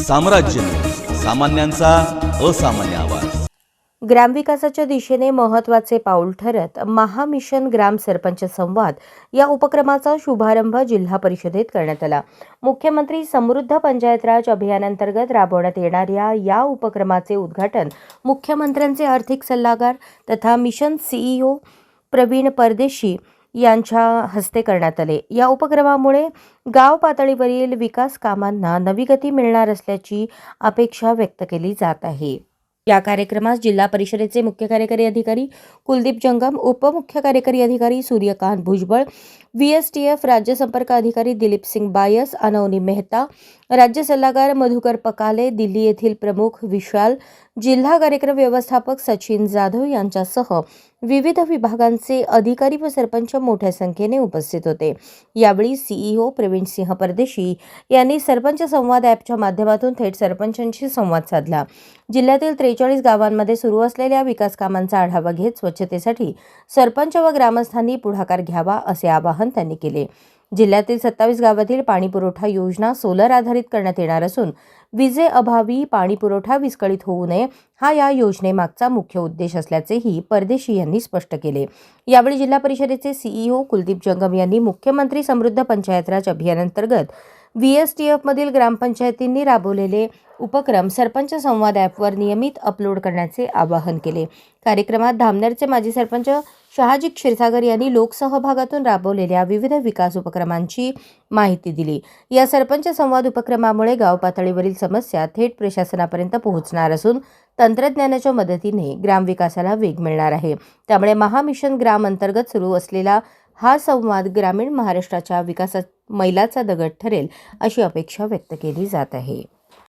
साम्राज्य, सामान्यांचा असामान्य आवाज. ग्रामविकासाच्या दिशेने महत्त्वाचे पाऊल ठरत महामिशन ग्राम सरपंच संवाद या उपक्रमाचा शुभारंभ जिल्हा परिषदेत करण्यात आला. मुख्यमंत्री समृद्ध पंचायत राज अभियानांतर्गत राबवण्यात येणाऱ्या या उपक्रमाचे उद्घाटन मुख्यमंत्र्यांचे आर्थिक सल्लागार तथा मिशन सीईओ प्रवीण परदेशी यांच्या हस्ते करण्यात आले. या उपक्रमामुळे गाव पातळीवरील विकास कामांना नवी गती मिळणार असल्याची अपेक्षा व्यक्त केली जात आहे. या कार्यक्रमास जिल्हा परिषदेचे मुख्य कार्यकारी अधिकारी कुलदीप जंगम, उपमुख्य कार्यकारी अधिकारी सूर्यकांत भुजबळ, VSTF राज्य संपर्क अधिकारी दिलीप सिंग बायस, अनवनी मेहता, राज्य सल्लागार मधुकर पकाले, दिल्ली येथील प्रमुख विशाल, जिल्हा कार्यक्रम व्यवस्थापक सचिन जाधव यांच्यासह विविध विभागांचे अधिकारी व सरपंच मोठ्या संख्येने उपस्थित होते. यावेळी सीईओ प्रवीण सिंह परदेशी यांनी सरपंच संवाद ॲपच्या माध्यमातून थेट सरपंचांशी संवाद साधला. जिल्ह्यातील 43 गावांमध्ये सुरू असलेल्या विकास कामांचा आढावा घेत स्वच्छतेसाठी सरपंच व ग्रामस्थांनी पुढाकार घ्यावा असे आवाहन त्यांनी केले. जिल्ह्यातील 27 गावातील पाणी पुरवठा योजना सोलर आधारित करण्यात येणार असून विजेअभावी पाणी पुरवठा विस्कळीत होऊ नये हा या योजनेमागचा मुख्य उद्देश असल्याचेही परदेशी यांनी स्पष्ट केले. यावेळी जिल्हा परिषदेचे सीईओ कुलदीप जंगम यांनी मुख्यमंत्री समृद्ध पंचायत राज अभियानांतर्गत VSTF मधील ग्रामपंचायतींनी राबवलेले उपक्रम सरपंच संवाद ॲपवर नियमित अपलोड करण्याचे आवाहन केले. कार्यक्रमात धामनेरचे माजी सरपंच शहाजी क्षीरसागर यांनी लोकसहभागातून राबवलेल्या विविध विकास उपक्रमांची माहिती दिली. या सरपंच संवाद उपक्रमामुळे गाव पातळीवरील समस्या थेट प्रशासनापर्यंत पोहोचणार असून तंत्रज्ञानाच्या मदतीने ग्रामविकासाला वेग मिळणार आहे. त्यामुळे महामिशन ग्राम अंतर्गत सुरू असलेला हा संवाद ग्रामीण महाराष्ट्राच्या विकासात मैलाचा दगड ठरेल अशी अपेक्षा व्यक्त केली जात आहे.